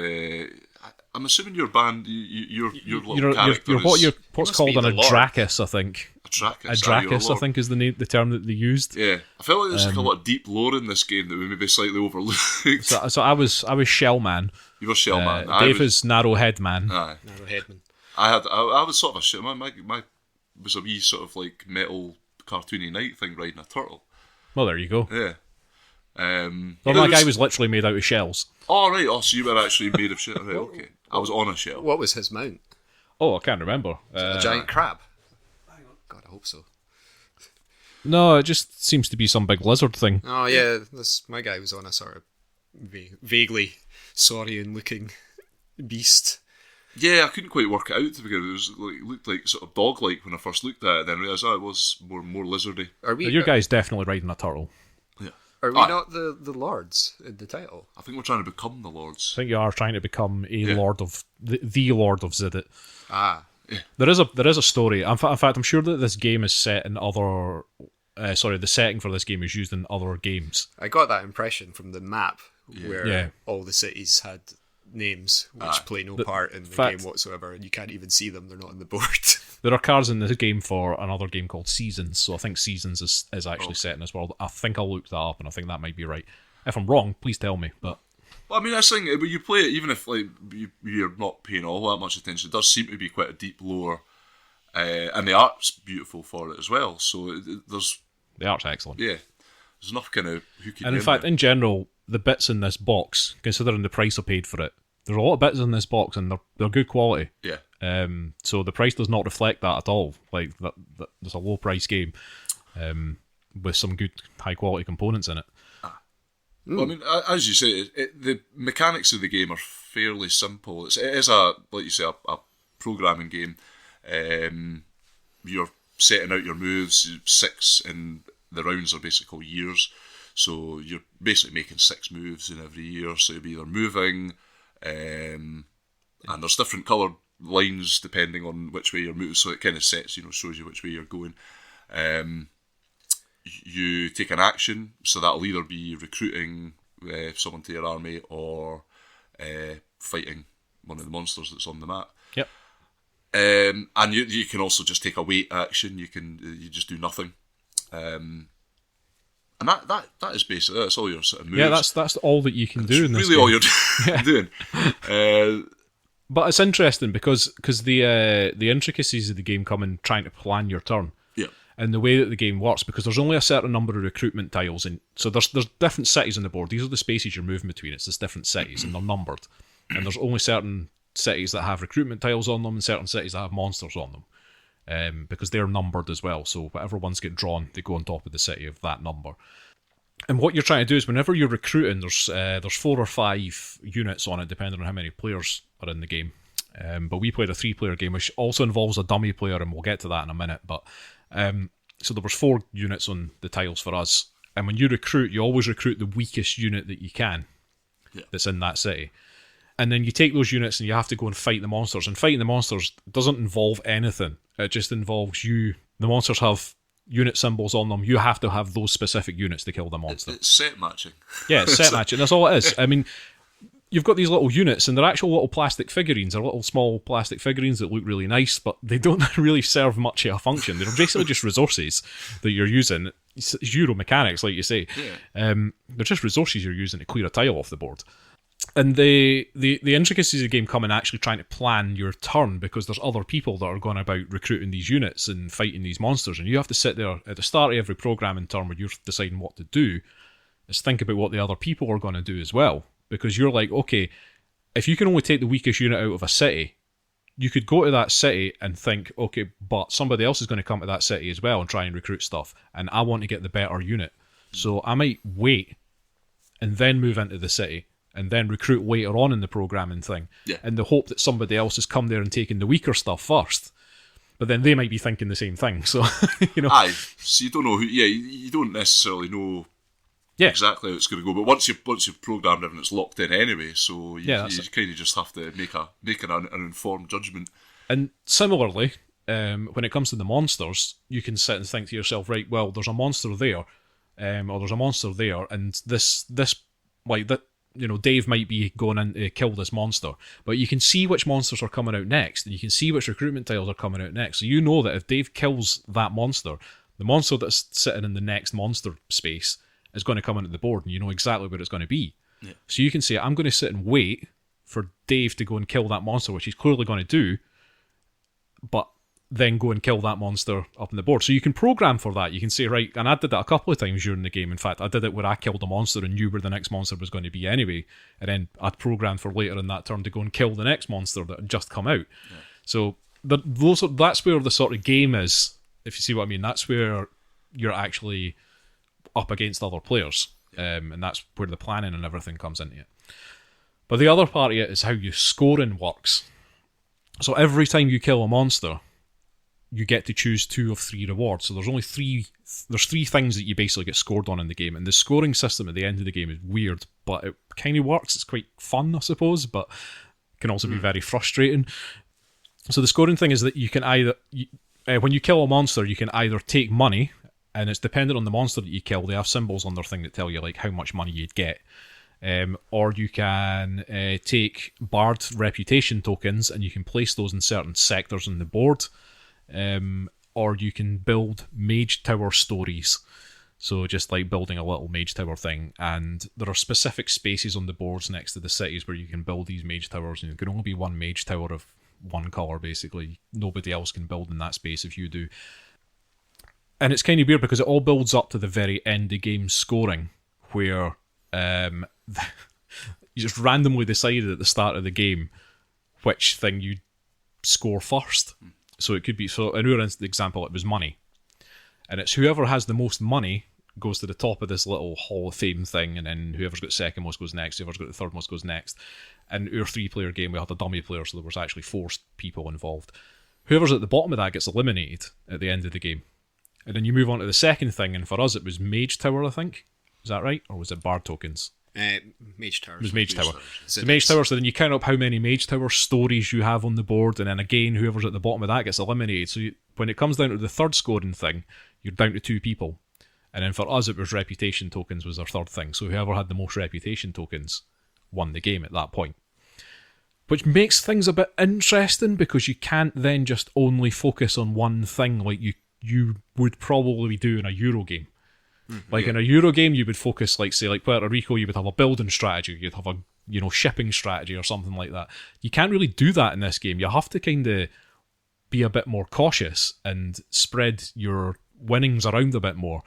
I'm assuming your band, your little character. You're what's called an Adrakis, I think. Adrakis, I think, is the term that they used. Yeah, I felt like there's like a lot of deep lore in this game that we maybe slightly overlooked. So I was Shellman. You were Shellman. Dave is Narrowheadman. Aye. Narrowheadman. I was sort of a shit. My was a wee sort of like metal cartoony knight thing riding a turtle. Well, there you go. Yeah. Well, my guy was literally made out of shells. Oh, right. Oh, so you were actually made of shit. Right, okay. I was on a shell. What was his mount? Oh, I can't remember. A giant crab? God, I hope so. No, it just seems to be some big lizard thing. Oh, yeah. My guy was on a sort of vaguely saurian-looking beast. Yeah, I couldn't quite work it out to begin with. It looked like sort of dog-like when I first looked at it, then realised it was more lizardy. Your guy's definitely riding a turtle. Yeah. Are we not the Lords in the title? I think we're trying to become the Lords. I think you are trying to become a Lord of the Lord of Xidit. Ah, yeah. There is a story. In fact, I'm sure that this game is set in other. The setting for this game is used in other games. I got that impression from the map where all the cities had names which play no part in the game whatsoever, and you can't even see them. They're not on the board. There are cards in this game for another game called Seasons, so I think Seasons is actually set in this world. I think I'll look that up, and I think that might be right. If I'm wrong, please tell me. But well, I mean, that's the thing. When you play it, even if like you're not paying all that much attention, it does seem to be quite a deep lore, and the art's beautiful for it as well. So there's the art's excellent. Yeah, there's enough kind of hooky. And in fact, in general, the bits in this box, considering the price I paid for it, there's a lot of bits in this box, and they're good quality. Yeah. So the price does not reflect that at all. Like that there's a low price game, with some good high quality components in it. Well, I mean, as you say, the mechanics of the game are fairly simple. It is a, like you say, a programming game. You're setting out your moves, 6, and the rounds are basically years. So you're basically making 6 moves in every year. So you'll be either moving, and there's different coloured lines depending on which way you're moving. So it kind of shows you which way you're going. You take an action, so that'll either be recruiting someone to your army or fighting one of the monsters that's on the map. Yep. And you can also just take a wait action. You just do nothing. And that is basically that's all your sort of moves. Yeah, that's all that you can do in this really game. All you're doing. But it's interesting because the intricacies of the game come in trying to plan your turn. Yeah. And the way that the game works, because there's only a certain number of recruitment tiles, and so there's different cities on the board. These are the spaces you're moving between. It's just different cities, and they're numbered. And there's only certain cities that have recruitment tiles on them, and certain cities that have monsters on them, because they're numbered as well. So whatever ones get drawn, they go on top of the city of that number. And what you're trying to do is, whenever you're recruiting, there's 4 or 5 units on it, depending on how many players are in the game. But we played a 3-player game, which also involves a dummy player, and we'll get to that in a minute. But so there was 4 units on the tiles for us, And when you recruit, you always recruit the weakest unit that you can Yeah. that's in that city. And then you take those units and you have to go and fight the monsters. And fighting the monsters doesn't involve anything. It just involves you. The monsters have unit symbols on them. You have to have those specific units to kill the monster. It's set matching. Yeah, it's set matching. That's all it is. I mean, you've got these little units, and they're actual little plastic figurines. They're little small plastic figurines that look really nice, but they don't really serve much of a function. They're basically just resources that you're using. It's Euro mechanics, like you say. Yeah. They're just resources you're using to clear a tile off the board. And the intricacies of the game come in actually trying to plan your turn, because there's other people that are going about recruiting these units and fighting these monsters, and you have to sit there at the start of every programming turn where you're deciding what to do, is think about what the other people are going to do as well. Because you're like, okay, if you can only take the weakest unit out of a city, you could go to that city and think, okay, but somebody else is going to come to that city as well and try and recruit stuff, and I want to get the better unit. So I might wait and then move into the city and then recruit later on in the programming thing, in the hope that somebody else has come there and taken the weaker stuff first. But then they might be thinking the same thing. So, Aye, so you don't know who. Yeah, you don't necessarily know exactly how it's going to go. But once you've programmed everything, it's locked in anyway. So you kind of just have to make an informed judgment. And similarly, when it comes to the monsters, you can sit and think to yourself, right, well, there's a monster there, or there's a monster there, and this like that. Dave might be going in to kill this monster, but you can see which monsters are coming out next, and you can see which recruitment tiles are coming out next. So you know that if Dave kills that monster, the monster that's sitting in the next monster space is going to come into the board, and you know exactly where it's going to be. Yeah. So you can say, I'm going to sit and wait for Dave to go and kill that monster, which he's clearly going to do, but then go and kill that monster up on the board. So you can program for that. You can say, right, and I did that a couple of times during the game. In fact, I did it where I killed a monster and knew where the next monster was going to be anyway, and then I'd programmed for later in that turn to go and kill the next monster that had just come out. Yeah. So that's where the sort of game is, if you see what I mean. That's where you're actually up against other players, and that's where the planning and everything comes into it. But the other part of it is how your scoring works. So every time you kill a monster, you get to choose 2 of 3 rewards. So there's only 3 things that you basically get scored on in the game, and the scoring system at the end of the game is weird, but it kind of works. It's quite fun, I suppose, but can also be very frustrating. So the scoring thing is that you can either when you kill a monster, you can either take money, and it's dependent on the monster that you kill. They have symbols on their thing that tell you like how much money you'd get. Or you can take Bard reputation tokens, and you can place those in certain sectors on the board. Or you can build mage tower stories, so just like building a little mage tower thing, and there are specific spaces on the boards next to the cities where you can build these mage towers, and there can only be one mage tower of one colour basically. Nobody else can build in that space if you do. And it's kind of weird because it all builds up to the very end of game scoring, where you just randomly decided at the start of the game which thing you score first. So it could be, so in our example, it was money. And it's whoever has the most money goes to the top of this little Hall of Fame thing, and then whoever's got second most goes next, whoever's got the third most goes next. In our 3-player game, we had a dummy player, so there was actually 4 people involved. Whoever's at the bottom of that gets eliminated at the end of the game. And then you move on to the second thing, and for us it was Mage Tower, I think. Is that right? Or was it Bard tokens? Mage Tower. It was Mage Tower. So Mage Tower, so then you count up how many Mage Tower stories you have on the board, and then again, whoever's at the bottom of that gets eliminated. So when it comes down to the third scoring thing, you're down to 2 people. And then for us, it was reputation tokens was our third thing. So whoever had the most reputation tokens won the game at that point. Which makes things a bit interesting, because you can't then just only focus on one thing like you would probably do in a Euro game. In a Euro game, you would focus, like say, like Puerto Rico, you would have a building strategy, you'd have a shipping strategy or something like that. You can't really do that in this game. You have to kind of be a bit more cautious and spread your winnings around a bit more,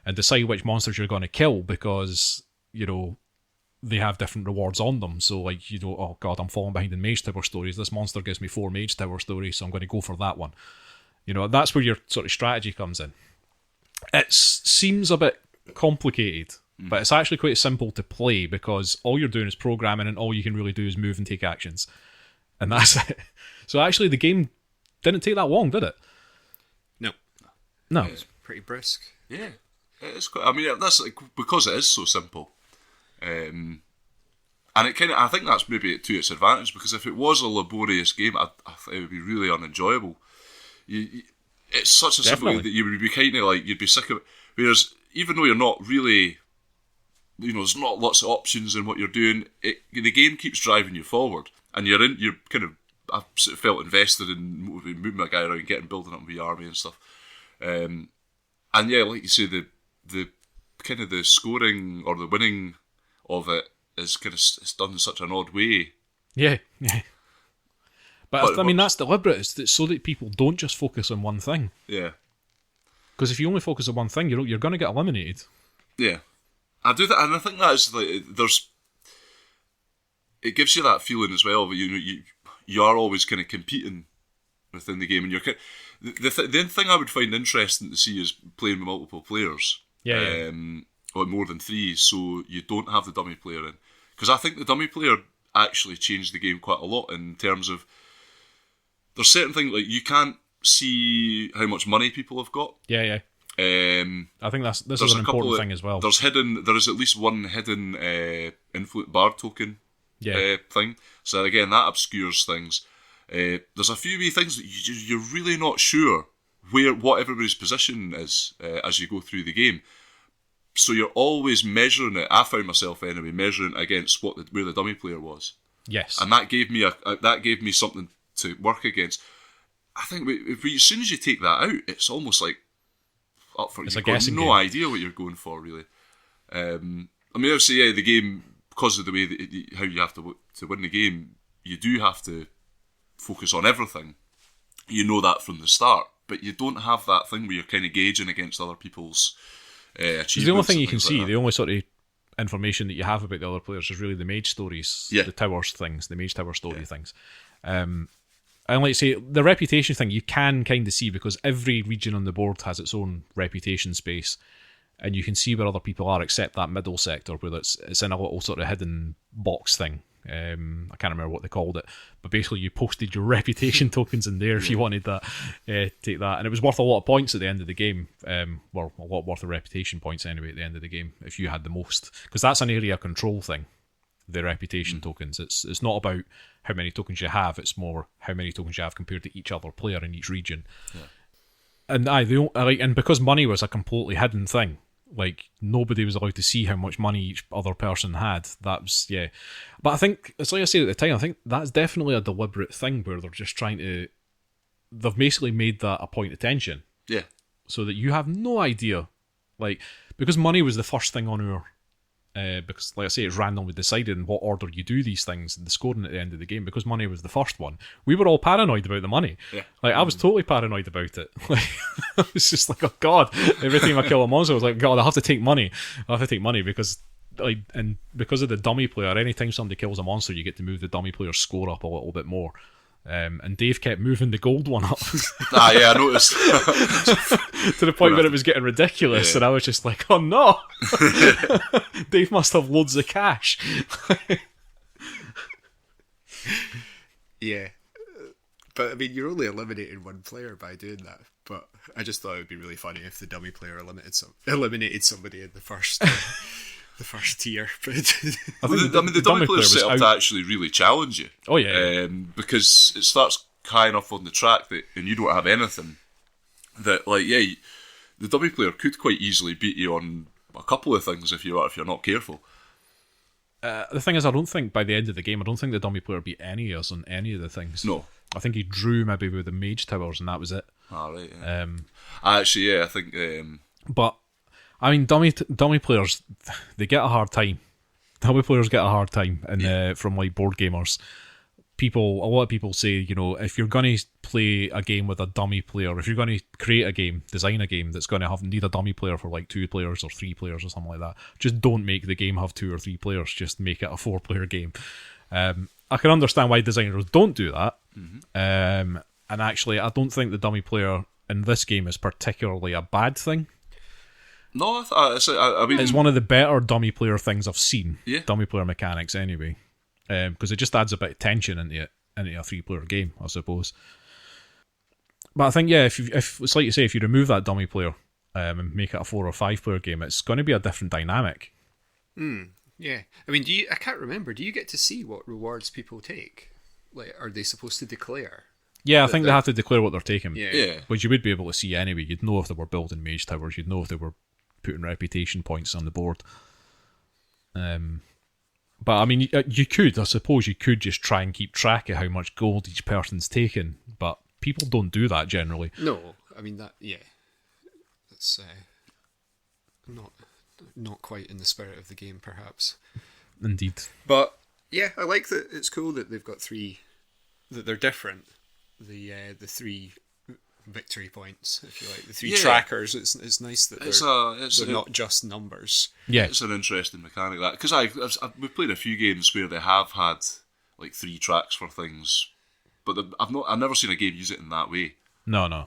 and decide which monsters you're going to kill, because they have different rewards on them. So like oh god, I'm falling behind in Mage Tower stories. This monster gives me 4 Mage Tower stories, so I'm going to go for that one. That's where your sort of strategy comes in. It seems a bit complicated, but it's actually quite simple to play, because all you're doing is programming, and all you can really do is move and take actions, and that's it. So actually the game didn't take that long, did it? No. No. It was pretty brisk. Yeah. It's quite. I mean, that's like, because it is so simple, and it kind of. I think that's maybe to its advantage, because if it was a laborious game, I think it would be really unenjoyable. It's such a simple game that you would be kind of like, you'd be sick of it. Whereas even though you're not really, there's not lots of options in what you're doing, the game keeps driving you forward, and you're kind of. I've sort of felt invested in moving my guy around, building up the army and stuff. And yeah, like you say, the kind of the scoring or the winning of it is kind of it's done in such an odd way. Yeah. But I mean, that's deliberate. It's so that people don't just focus on one thing. Yeah. Because if you only focus on one thing, you're going to get eliminated. Yeah, I do that, and I think that's like it gives you that feeling as well. You are always kind of competing within the game, and you're kind of, the thing I would find interesting to see is playing with multiple players. Yeah. Or more than 3, so you don't have the dummy player in. Because I think the dummy player actually changed the game quite a lot in terms of there's certain things like you can't see how much money people have got. Yeah. I think this is an important thing as well. There is at least one hidden influence bard token. Thing. So again, that obscures things. There's a few wee things that you're really not sure what everybody's position is as you go through the game. So you're always measuring it. I found myself anyway measuring it against where the dummy player was. Yes, and that gave me something to work against. I think as soon as you take that out, it's almost like up for you've got no idea what you're going for really. I mean, obviously, the game. Because of the way that how you have to win the game, you do have to focus on everything. You know that from the start, but you don't have that thing where you're kind of gauging against other people's achievements. The only thing you can see, the only sort of information that you have about the other players is really the mage stories, the towers things, the mage tower story things. And like I say, the reputation thing you can kind of see because every region on the board has its own reputation space. And you can see where other people are, except that middle sector where it's in a little sort of hidden box thing. I can't remember what they called it, but basically you posted your reputation tokens in there if you wanted that. Take that, and it was worth a lot of points at the end of the game. Well, a lot worth of reputation points anyway at the end of the game if you had the most, because that's an area control thing. The reputation tokens. It's not about how many tokens you have. It's more how many tokens you have compared to each other player in each region. Yeah. And because money was a completely hidden thing. Like, nobody was allowed to see how much money each other person had. That was, yeah. But I think, it's like I said at the time, I think that's definitely a deliberate thing where they're just trying to... They've basically made that a point of tension. Yeah. So that you have no idea. Like, because money was the first thing on our... because, like I say, it's randomly decided in what order you do these things and the scoring at the end of the game. Because money was the first one, we were all paranoid about the money. Yeah. Like, I was totally paranoid about it. Like, I was just like, oh god! Every time I kill a monster, I was like, God, I have to take money. Because, like, and because of the dummy player, anytime somebody kills a monster, you get to move the dummy player's score up a little bit more. And Dave kept moving the gold one up. I noticed. To the point where it was getting ridiculous, and I was just like, oh no! Dave must have loads of cash. Yeah. But I mean, you're only eliminating one player by doing that. But I just thought it would be really funny if the dummy player eliminated somebody in the first the first tier. But the dummy player is set up to actually really challenge you. Oh yeah. Because it starts high enough on the track that, and you don't have anything that, like, the dummy player could quite easily beat you on a couple of things if you're not careful. The thing is, I don't think by the end of the game, I don't think the dummy player beat any of us on any of the things. No. I think he drew maybe with the mage towers and that was it. Ah, right. Yeah. Actually, yeah, I think... But, I mean, dummy players, they get a hard time. Dummy players get a hard time from, like, board gamers. A lot of people say, you know, if you're going to play a game with a dummy player, if you're going to create a game, design a game that's going to need a dummy player for like 2 players or 3 players or something like that, just don't make the game have 2 or 3 players. Just make it a 4-player game. I can understand why designers don't do that. Mm-hmm. And actually, I don't think the dummy player in this game is particularly a bad thing. No, I mean... It's one of the better dummy player things I've seen. Yeah. Dummy player mechanics, anyway. Because it just adds a bit of tension into a 3-player game, I suppose. But I think, yeah, if it's like you say, if you remove that dummy player, and make it a 4 or 5 player game, it's going to be a different dynamic. Yeah. I mean, I can't remember. Do you get to see what rewards people take? Like, are they supposed to declare? Yeah, I think they have to declare what they're taking. Yeah. Which you would be able to see anyway. You'd know if they were building mage towers. You'd know if they were putting reputation points on the board. But I mean, I suppose you could just try and keep track of how much gold each person's taken, but people don't do that generally. No, I mean that's not quite in the spirit of the game, perhaps. Indeed. But yeah, I like that. It's cool that they've got 3, that they're different. The 3 victory points, if you like, the 3 trackers. It's nice that they're not just numbers. Yeah, it's an interesting mechanic, that, because we've played a few games where they have had like 3 tracks for things, but I've never seen a game use it in that way. No.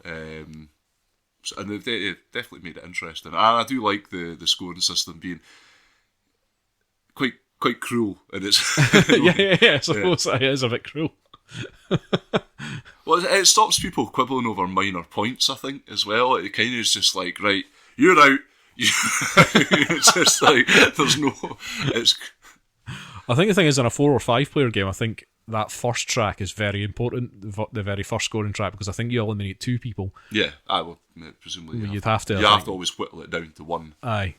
And they've definitely made it interesting, and I do like the scoring system being quite cruel, and it's yeah. I suppose it is a bit cruel. Well, it stops people quibbling over minor points, I think, as well. It kind of is just like, right, you're out. It's just like, there's no... I think the thing is, in a 4 or 5 player game, I think that first track is very important, the very first scoring track, because I think you eliminate 2 people. Yeah, presumably you'd have to... You have to always whittle it down to 1. Aye.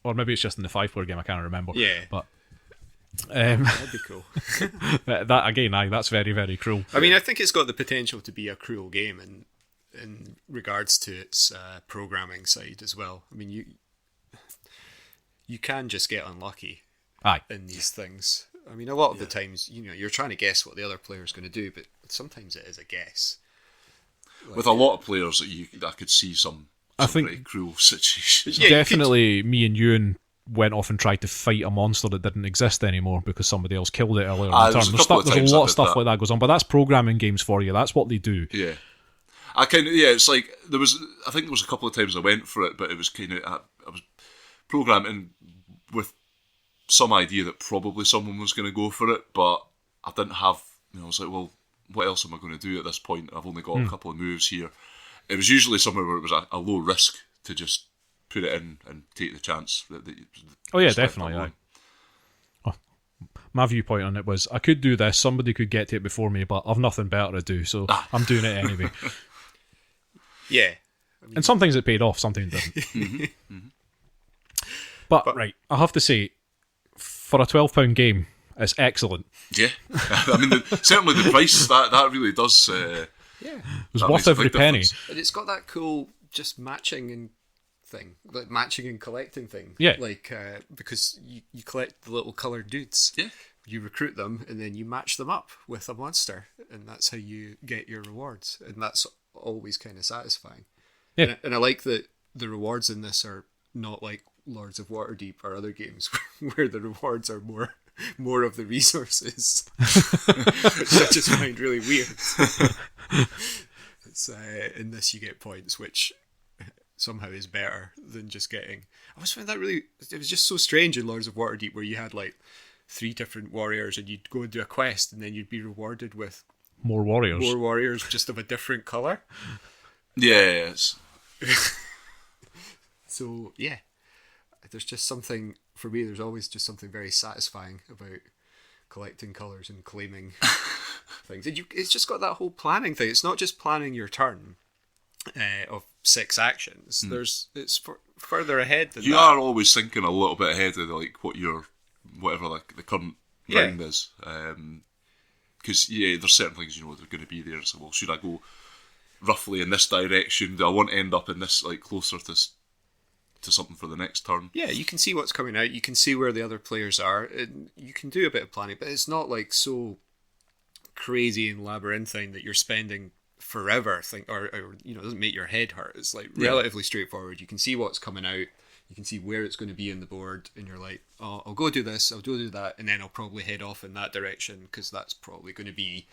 Or maybe it's just in the 5 player game, I can't remember. Yeah. But... that'd be cool. that again, that's very, very cruel. I mean, I think it's got the potential to be a cruel game in regards to its programming side as well. I mean, you can just get unlucky in these things. I mean, a lot of the times, you're trying to guess what the other player's going to do, but sometimes it is a guess. With a lot of players, I could see some pretty cruel situations. Yeah, definitely, me and Euan went off and tried to fight a monster that didn't exist anymore because somebody else killed it earlier in the turn. There's a lot of stuff like that goes on, but that's programming games for you. That's what they do. Yeah. It's like, I think there was a couple of times I went for it, but it was kind of, I was programming with some idea that probably someone was going to go for it, but I didn't have, I was like, well, what else am I going to do at this point? I've only got a couple of moves here. It was usually somewhere where it was a low risk to just put it in and take the chance. Oh yeah, definitely. My viewpoint on it was, I could do this, somebody could get to it before me, but I've nothing better to do, so I'm doing it anyway. Yeah. I mean, and some things it paid off, some things didn't. But right, I have to say, for a £12 game, it's excellent. Yeah. I mean, certainly the price, that really does... it was worth every penny. And it's got that cool just matching and thing, like matching and collecting thing. Yeah. Like, because you collect the little coloured dudes. Yeah. You recruit them and then you match them up with a monster, and that's how you get your rewards. And that's always kind of satisfying. Yeah. And I like that the rewards in this are not like Lords of Waterdeep or other games where the rewards are more of the resources, which I just find really weird. It's in this you get points, which somehow is better than just getting. I always found that really. It was just so strange in Lords of Waterdeep where you had like 3 different warriors and you'd go and do a quest and then you'd be rewarded with more warriors just of a different colour. Yes. So yeah, there's just something for me. There's always just something very satisfying about collecting colours and claiming things. And it's just got that whole planning thing. It's not just planning your turn of 6 actions. It's further ahead than that. You are always thinking a little bit ahead of like whatever the current round is. Because there's certain things that are going to be there. So, well, should I go roughly in this direction? Do I want to end up in this, like, closer to something for the next turn? Yeah, you can see what's coming out. You can see where the other players are. And you can do a bit of planning, but it's not like so crazy and labyrinthine that you're spending forever or it doesn't make your head hurt. It's like relatively straightforward. You can see what's coming out. You can see where it's going to be in the board, and you're like, oh, I'll go do this, I'll do that, and then I'll probably head off in that direction because that's probably going to be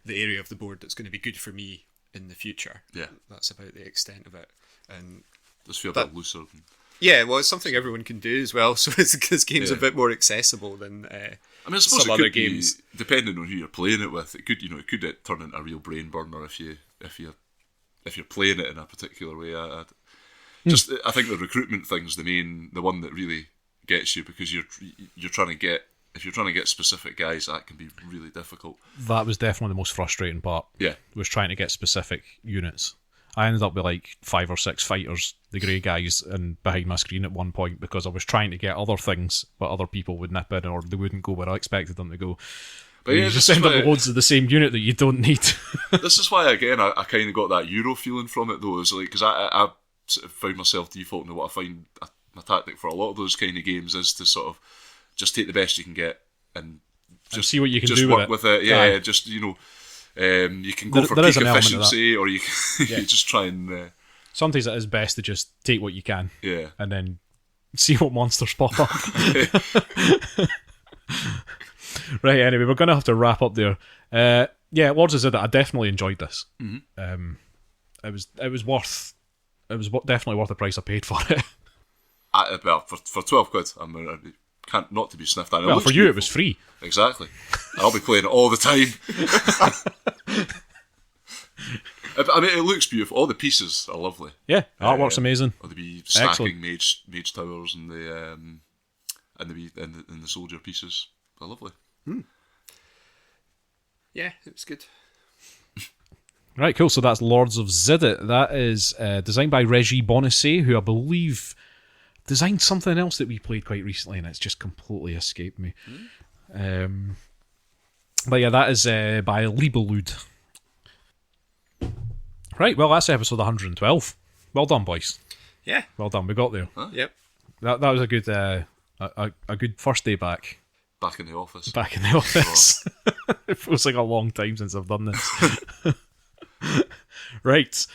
the area of the board that's going to be good for me in the future. Yeah. That's about the extent of it. And just feel a bit looser. Yeah, well, it's something everyone can do as well, so this game's a bit more accessible than I suppose some other games. Depending on who you're playing it with, it could turn into a real brain burner if you're playing it in a particular way. Just I think the recruitment thing's the one that really gets you, because you're trying to get, if you're trying to get specific guys, that can be really difficult. That was definitely the most frustrating part. Yeah, was trying to get specific units. I ended up with like 5 or 6 fighters, the grey guys, and behind my screen at one point because I was trying to get other things, but other people would nip in or they wouldn't go where I expected them to go. but yeah, You just end up with loads of the same unit that you don't need. this is why again I kind of got that Euro feeling from it though. Is like, because I sort of found myself defaulting to what I find my tactic for a lot of those kind of games is to sort of just take the best you can get and just see what you can just do work with it. Yeah, just you can go for peak efficiency, or you just try and. Sometimes it is best to just take what you can, Yeah, and then see what monsters pop up. Right. Anyway, we're gonna have to wrap up there. Yeah, Lords of Xidit, I definitely enjoyed this. Mm-hmm. It was definitely worth the price I paid for it. Well, for 12 quid, I can't not to be sniffed at. Well, for you, it was free. Exactly. I'll be playing it all the time. I mean, it looks beautiful. All the pieces are lovely. Yeah, artwork's amazing. Or the wee stacking mage towers and the soldier pieces are lovely. Yeah, it was good. Right, cool. So that's Lords of Xidit. That is designed by Reggie Bonassé, who I believe designed something else that we played quite recently, and it's just completely escaped me. But yeah, that is by Libellud. Right, well, that's episode 112. Well done, boys. Yeah. Well done. We got there. Huh? Yep. That was a good a good first day back. Back in the office. Back in the office. It feels like a long time since I've done this. Right.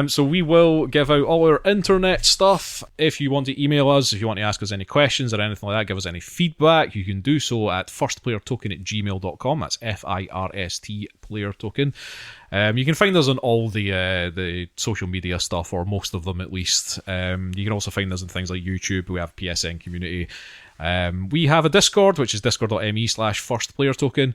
So we will give out all our internet stuff. If you want to email us, if you want to ask us any questions or anything like that, give us any feedback, you can do so at firstplayertoken@gmail.com. That's FIRST player token. You can find us on all the social media stuff, or most of them at least. You can also find us on things like YouTube. We have PSN community. We have a Discord, which is discord.me/firstplayertoken.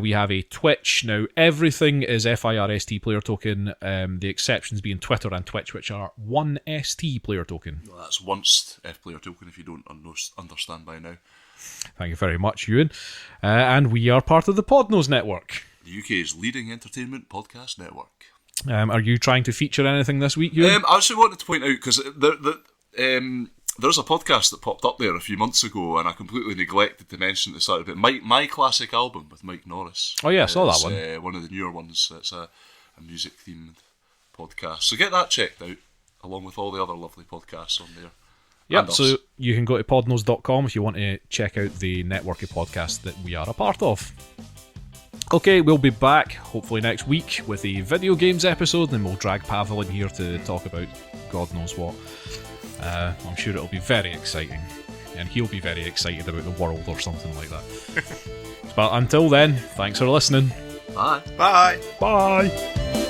We have a Twitch. Now, everything is FIRST player token, the exceptions being Twitter and Twitch, which are 1ST player token. Well, that's once F player token if you don't understand by now. Thank you very much, Euan. And we are part of the Podnose Network, The UK's leading entertainment podcast network. Are you trying to feature anything this week, Euan? I actually wanted to point out, because there's a podcast that popped up there a few months ago, and I completely neglected to mention at the start of it. My Classic Album with Mike Norris. Oh yeah, I saw that one. One of the newer ones. It's a music-themed podcast. So get that checked out, along with all the other lovely podcasts on there. Yep, so you can go to podnose.com if you want to check out the network of podcasts that we are a part of. Okay, we'll be back, hopefully next week, with a video games episode, and we'll drag Pawel in here to talk about God knows what. I'm sure it'll be very exciting, and he'll be very excited about the world or something like that. But until then, thanks for listening. Bye. Bye. Bye.